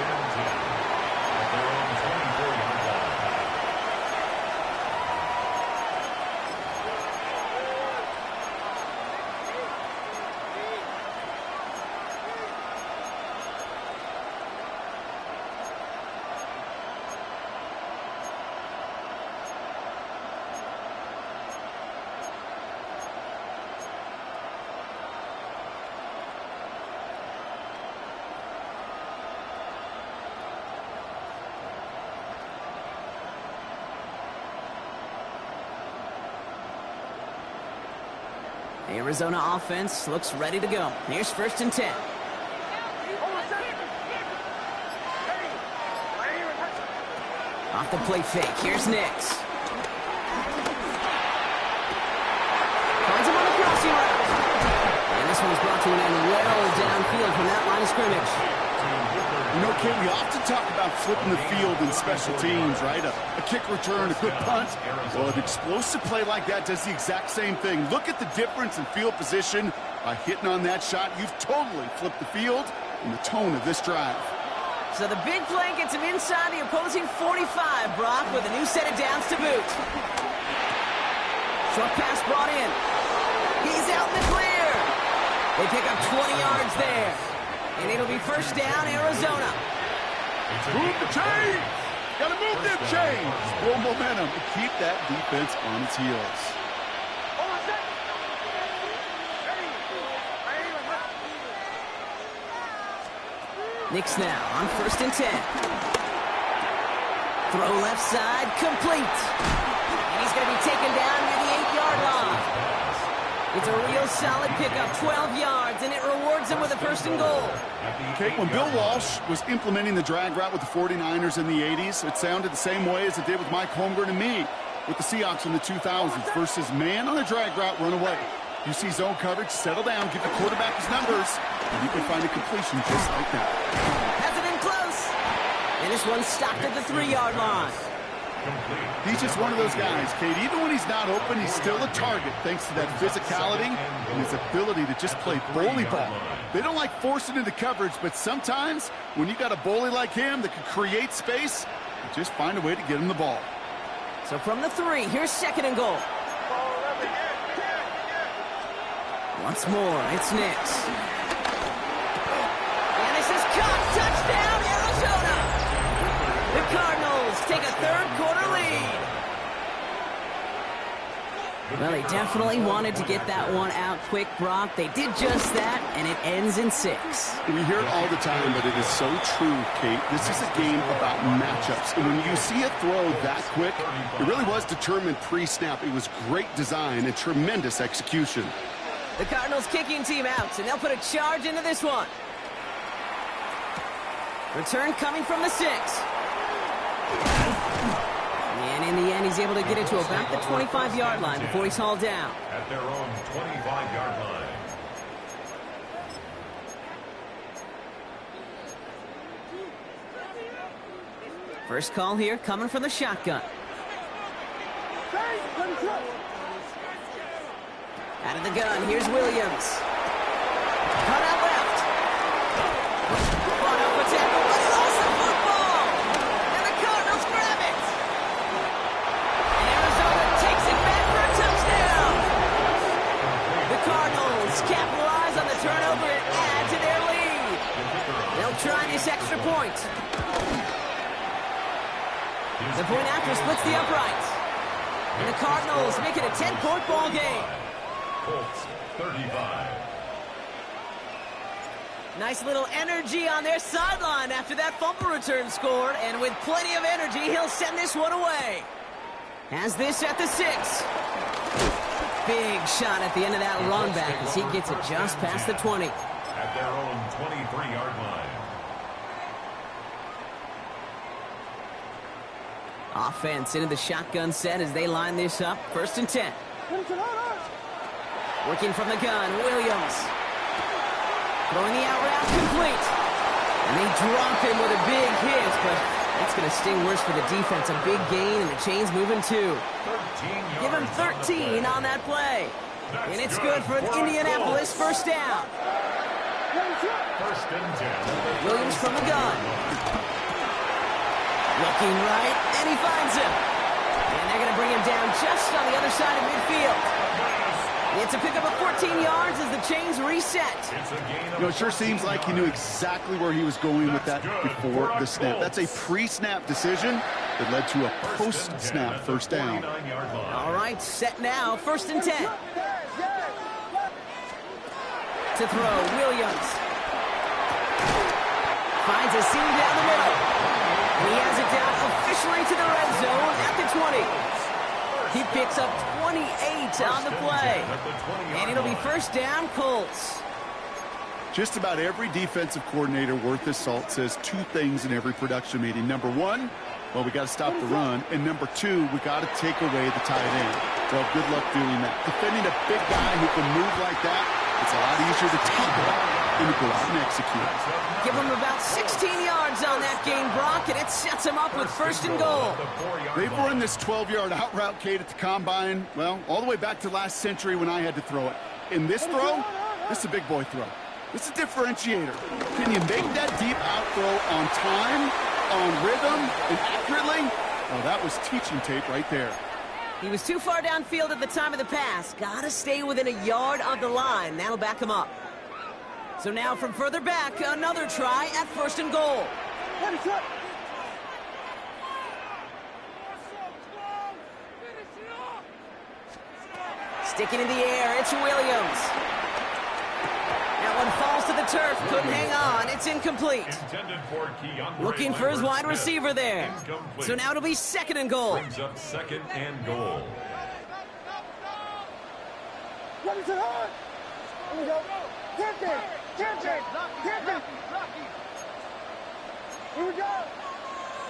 The Arizona offense looks ready to go. Here's 1st and 10. Off the play fake. Here's Nix. Finds him on the crossing route. And this one's brought to an end well downfield from that line of scrimmage. You know, Kate, we often talk about flipping the field in special teams, right? A kick return, a good punt. Well, an explosive play like that does the exact same thing. Look at the difference in field position. By hitting on that shot, you've totally flipped the field and the tone of this drive. So the big play gets him inside the opposing 45, Brock, with a new set of downs to boot. Short pass brought in. He's out in the clear. They pick up 20 yards there. And it'll be 1st down, Arizona. Move the chains! Gotta move them chains! Build momentum and keep that defense on its heels. Nix now on 1st and 10. Throw left side, complete. And he's going to be taken down near the 8-yard line. It's a real solid pickup, 12 yards, and it rewards him with a 1st and goal. Okay, when Bill Walsh was implementing the drag route with the 49ers in the 80s, it sounded the same way as it did with Mike Holmgren and me with the Seahawks in the 2000s versus man on a drag route, run away. You see zone coverage, settle down, give the quarterback his numbers, and you can find a completion just like that. Has it in close. And this one's stopped at the 3-yard line. He's just one of those guys, Kate. Even when he's not open, he's still a target thanks to that physicality and his ability to just play bully ball. They don't like forcing into coverage, but sometimes when you got a bully like him that can create space, you just find a way to get him the ball. So from the 3, here's 2nd and goal. Once more, it's Nix. And this is caught. Touchdown, Arizona! The Cardinals take a 3rd quarter lead. Well, they definitely wanted to get that one out quick, Brock. They did just that, and it ends in 6. We hear it all the time, but it is so true, Kate. This is a game about matchups. And when you see a throw that quick, it really was determined pre-snap. It was great design and tremendous execution. The Cardinals kicking team out, and they'll put a charge into this one. Return coming from the 6. And in the end, he's able to get it to about the 25-yard line before he's hauled down. At their own 25-yard line. First call here coming from the shotgun. Out of the gun, here's Williams. Cut out left. Brought up a tackle, but he lost the football. And the Cardinals grab it. And Arizona takes it back for a touchdown. The Cardinals capitalize on the turnover and add to their lead. They'll try this extra point. The point after splits the uprights. And the Cardinals make it a 10-point ball game. Colts 35. Nice little energy on their sideline after that fumble return scored, and with plenty of energy, he'll send this one away. Has this at the 6. Big shot at the end of that run back as he gets it just past the 20. At their own 23-yard line. Offense into the shotgun set as they line this up. 1st and 10. Working from the gun, Williams. Throwing the out route, complete. And they drop him with a big hit, but that's going to sting worse for the defense. A big gain, and the chain's moving too. Give him 13 on that play. And it's good for an Indianapolis 1st down. 1st and 10. Williams from the gun. Looking right, and he finds him. And they're going to bring him down just on the other side of midfield. It's a pickup of 14 yards as the chains reset. You know, it sure seems like he knew exactly where he was going with that before the snap. That's a pre-snap decision that led to a post-snap 1st down. All right, set now, 1st and 10. To throw, Williams. Finds a seam down the middle. And he has it down officially to the red zone at the 20. He picks up 28 on the play. And it'll be first down, Colts. Just about every defensive coordinator worth his salt says two things in every production meeting. Number one, well, we got to stop the run. And number two, we got to take away the tight end. Well, good luck doing that. Defending a big guy who can move like that, it's a lot easier to tackle than to go out and execute. Give him about 16 yards on that game, Brock, and it sets him up with first and goal. They've run this 12-yard out route, Kate, at the combine, well, all the way back to last century when I had to throw it. In this throw, this is a big boy throw. This is a differentiator. Can you make that deep out throw on time, on rhythm, and accurately? Oh, that was teaching tape right there. He was too far downfield at the time of the pass. Gotta stay within a yard of the line. That'll back him up. So now from further back, another try at first and goal. Sticking in the air, it's Williams. That one falls to the turf, couldn't hang on. It's incomplete. Looking for his wide receiver there. Incomplete. So now it'll be second and goal. Brings up second and goal. Here we go. Get it. Here we go.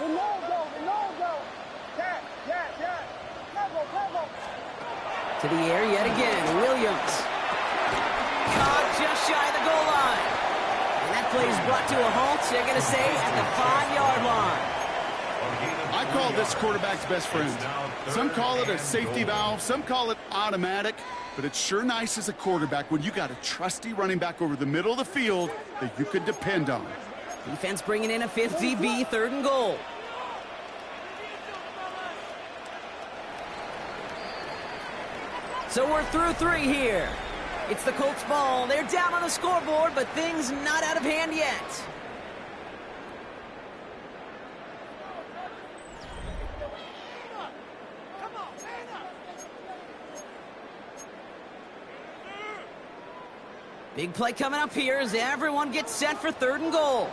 We know go. Yeah. Cover. To the air yet again, Williams. Caught just shy of the goal line. And that play is brought to a halt, they're going to say, at the 5-yard line. I call this quarterback's best friend. Some call it a safety valve, some call it automatic, but it's sure nice as a quarterback when you got a trusty running back over the middle of the field that you could depend on. Defense bringing in a fifth DB, third and goal. So we're through 3 here. It's the Colts ball. They're down on the scoreboard, but things not out of hand yet. Big play coming up here as everyone gets set for third and goal.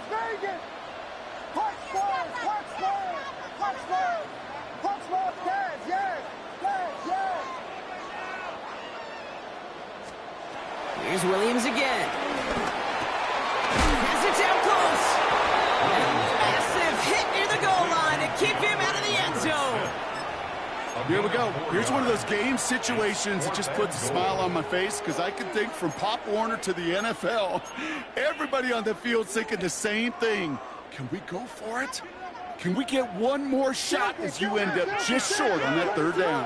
Vegas. Touchdown, yes. Here's Williams again. Has it down close. A massive hit near the goal line to keep him out of the end zone. Here we go. Here's one of those game situations that just puts a smile on my face because I can think from Pop Warner to the NFL. Everybody on the field's thinking the same thing. Can we go for it? Can we get one more shot as you end up just short on that third down?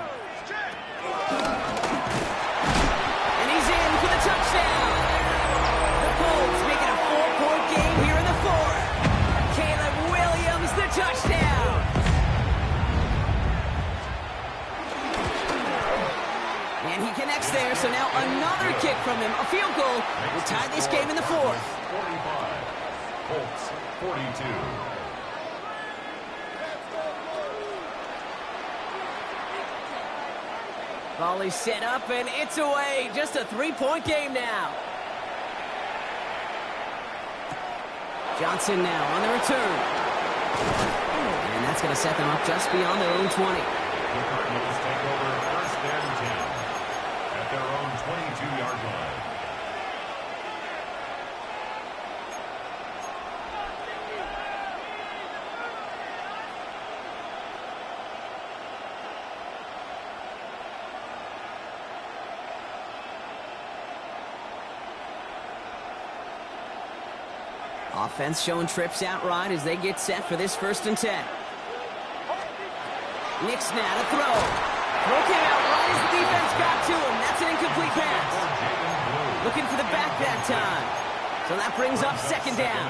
And he's in for the touchdown. The Colts making a 4-point game here in the fourth. Caleb Williams, the touchdown. And he connects there, so now another kick from him. A field goal will tie this game in the fourth. 45. Colts 42. Volley set up, and it's away. Just a 3-point game now. Johnson now on the return. And that's going to set them up just beyond their own 20. The Cardinals take over first and 10 at their own 22-yard line. Offense showing trips outright as they get set for this first and 10. Nix now to throw. Throw came out right as the defense got to him. That's an incomplete pass. Looking for the back that time. So that brings up second down.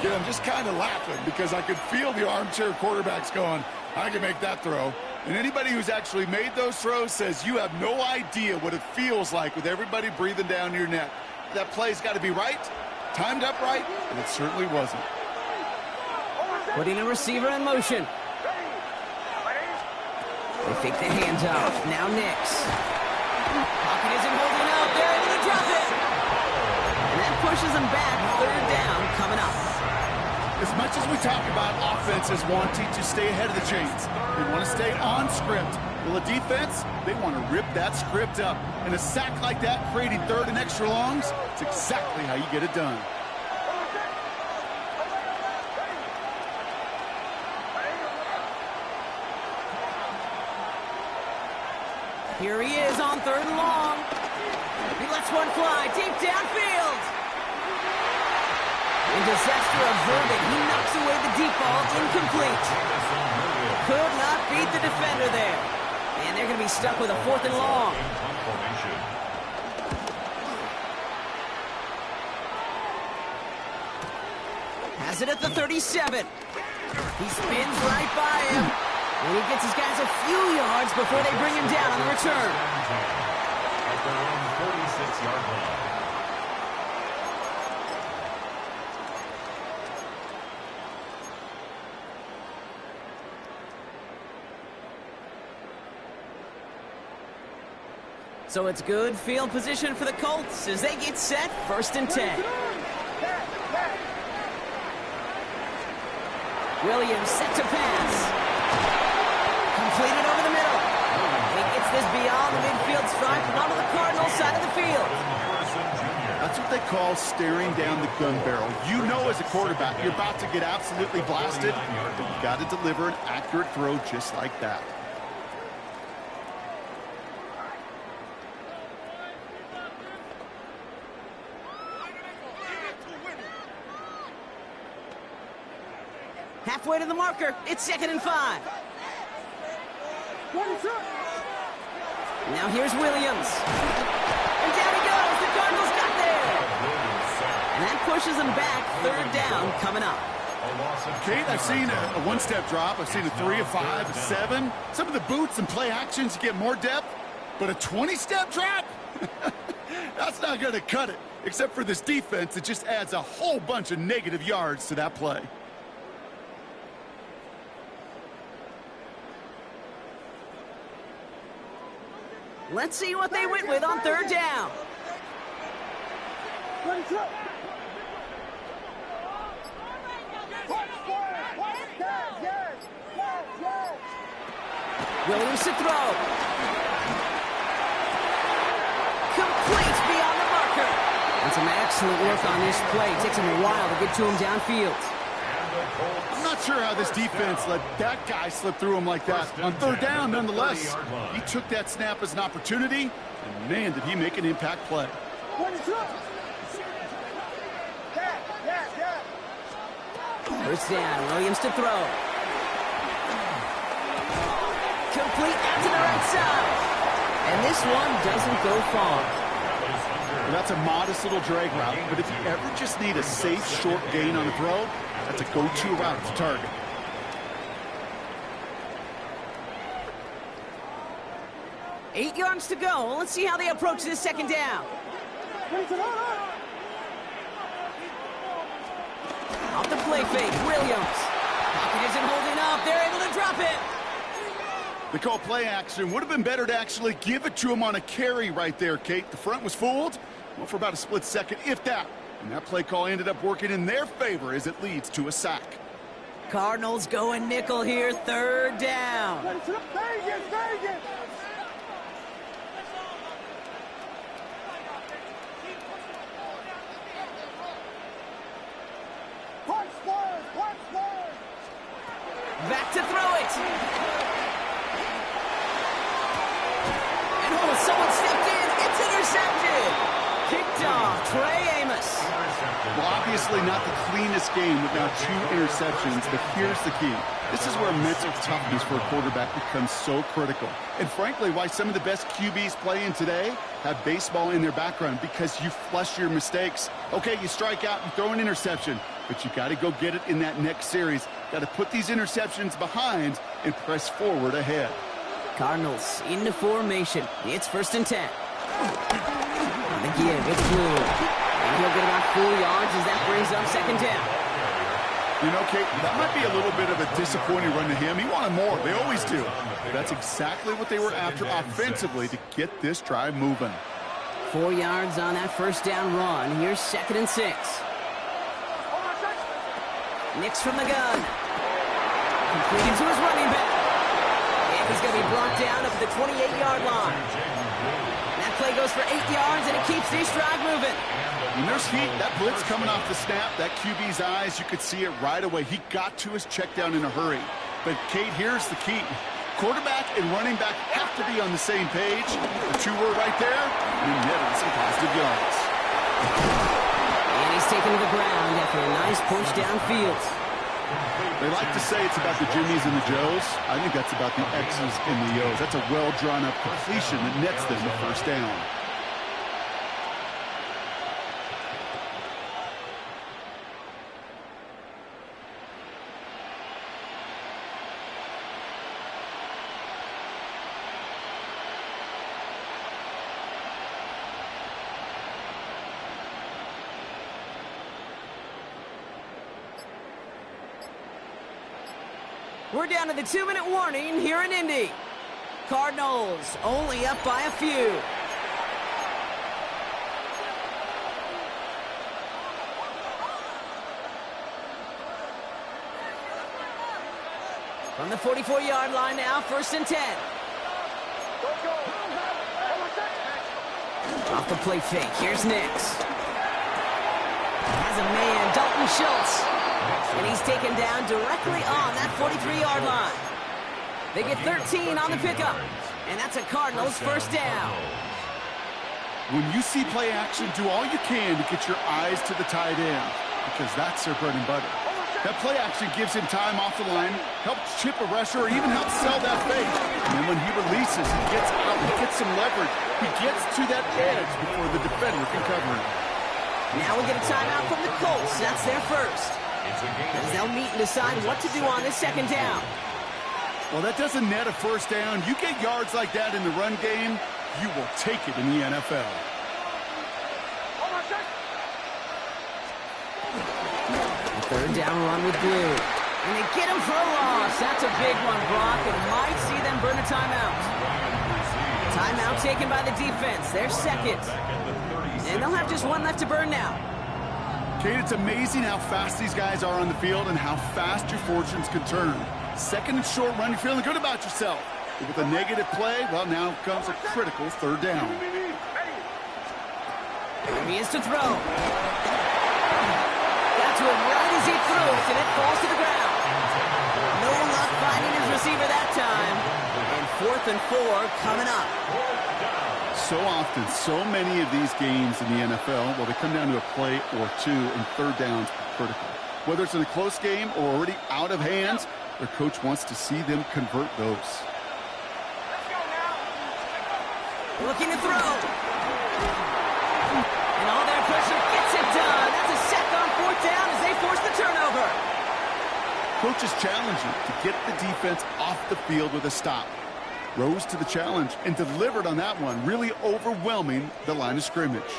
Kid, I'm just kind of laughing because I could feel the armchair quarterbacks going, I can make that throw. And anybody who's actually made those throws says you have no idea what it feels like with everybody breathing down your neck. That play's got to be right, timed up right, and it certainly wasn't. Putting a receiver in motion. They fake the hands off. Now Nix. Pocket isn't holding up. They're able to drop it. And that pushes them back. Third down coming up. As much as we talk about offenses wanting to stay ahead of the chains, they want to stay on script. Well, a defense, they want to rip that script up. And a sack like that, creating third and extra longs, it's exactly how you get it done. Here he is on third and long. He lets one fly deep downfield. And disaster averted. He knocks away the deep ball, incomplete. Could not beat the defender there. And they're going to be stuck with a fourth and long. Has it at the 37. He spins right by him. And he gets his guys a few yards before they bring him down on the return. At their own 46-yard line. So it's good field position for the Colts as they get set, 1st and 10. Williams set to pass. Completed over the middle. He gets this beyond the midfield stripe and onto the Cardinals side of the field. That's what they call staring down the gun barrel. You know as a quarterback, you're about to get absolutely blasted, but you've got to deliver an accurate throw just like that. Halfway to the marker. It's 2nd and 5. Now here's Williams. And down he goes. The Cardinals got there. And that pushes them back. 3rd down coming up. Kate, I've seen a one-step drop. I've seen a 3, a 5, a 7. Some of the boots and play actions, you get more depth. But a 20-step drop? That's not going to cut it. Except for this defense, it just adds a whole bunch of negative yards to that play. Let's see what they went with on 3rd down. Williams to throw. Complete beyond the marker. And some excellent work on this play. It takes him a while to get to him downfield. I'm not sure how this defense let that guy slip through him like that. On 3rd down, nonetheless, he took that snap as an opportunity, and man, did he make an impact play. First down, Williams to throw. Complete out to the right side. And this one doesn't go far. Well, that's a modest little drag route, but if you ever just need a safe, short gain on a throw, that's a go-to route to target. Eight yards to go. Let's see how they approach this 2nd down. Off the play fake, Williams. Pocket isn't holding up. They're able to drop it. They call play action. Would have been better to actually give it to him on a carry right there, Kate. The front was fooled, well, for about a split second, if that. And that play call ended up working in their favor as it leads to a sack. Cardinals going nickel here, 3rd down. Vegas! Back to throw it. And oh, someone stepped in. It's intercepted. Picked off Trey Amos. Well, obviously not the cleanest game with now 2 interceptions, but here's the key. This is where mental toughness for a quarterback becomes so critical. And frankly, why some of the best QBs playing today have baseball in their background, because you flush your mistakes. Okay, you strike out and throw an interception, but you got to go get it in that next series. Got to put these interceptions behind and press forward ahead. Cardinals into formation. It's 1st and 10. On the give, it's Blue. And he'll get about 4 yards as that brings up 2nd down. You know, Kate, that might be a little bit of a disappointing run to him. He wanted more. They always do. But that's exactly what they were after offensively to get this drive moving. 4 yards on that first down run. Here's 2nd and 6. Nix from the gun. Completed to his running back. And he's going to be brought down up at the 28-yard line. And that play goes for 8 yards, and it keeps this drive moving. When there's heat, that blitz coming off the snap, that QB's eyes, you could see it right away. He got to his check down in a hurry. But, Kate, here's the key. Quarterback and running back have to be on the same page. The two were right there, and netted some positive yards. And he's taken to the ground after a nice push downfield. They like to say it's about the Jimmies and the Joes. I think that's about the X's and the O's. That's a well-drawn-up completion that nets them the first down. We're down to the 2-minute warning here in Indy. Cardinals only up by a few. From the 44-yard line now, 1st and 10. Off the play fake, here's Nix. Has a man, Dalton Schultz. And he's taken down directly on that 43-yard line. They get 13 on the pickup. And that's a Cardinals first down. When you see play action, do all you can to get your eyes to the tight end, because that's their bread and butter. That play action gives him time off the line, helps chip a rusher, or even helps sell that fake. And then when he releases, he gets out, he gets some leverage. He gets to that edge before the defender can cover him. Now we get a timeout from the Colts. That's their first. As they'll meet and decide what to do on this 2nd down. Well, that doesn't net a first down. You get yards like that in the run game, you will take it in the NFL. A 3rd down run with Blue. And they get him for a loss. That's a big one, Brock. It might see them burn a timeout. Timeout taken by the defense. They're 2nd. And they'll have just one left to burn now. Kate, it's amazing how fast these guys are on the field and how fast your fortunes can turn. 2nd and short run, you're feeling good about yourself. But with a negative play, well, now comes a critical 3rd down. Here he is to throw. Got to him right as he threw it, and it falls to the ground. No luck finding his receiver that time. And 4th and 4 coming up. So often, so many of these games in the NFL, well, they come down to a play or two, and 3rd downs are critical. Whether it's in a close game or already out of hands, their coach wants to see them convert those. Looking to throw. And all their pressure gets it done. That's a sack on 4th down as they force the turnover. Coaches challenge you to get the defense off the field with a stop. Rose to the challenge and delivered on that one, really overwhelming the line of scrimmage.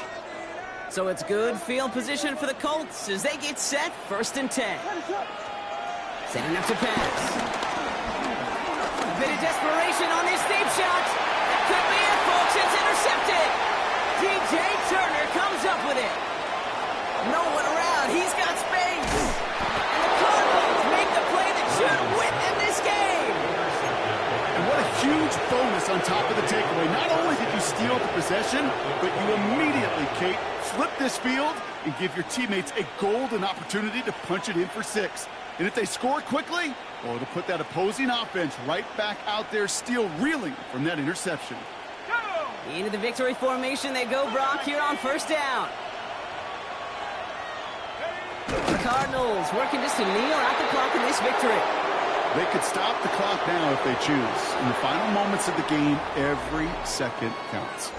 So it's good field position for the Colts as they get set, 1st and 10. Setting up to pass. A bit of desperation on this deep shot. That could be it, folks. It's intercepted. DJ Turner comes up with it. No one around. He's got space. And the Cardinals make the play that should win them this game. And what a huge bonus on top of the takeaway. Not only did you steal the possession, but you immediately, Kate, flip this field and give your teammates a golden opportunity to punch it in for 6. And if they score quickly, well, it'll put that opposing offense right back out there, still reeling from that interception. Into the victory formation they go, Brock, here on 1st down. The Cardinals working just to kneel out the clock in this victory. They could stop the clock now if they choose. In the final moments of the game, every second counts.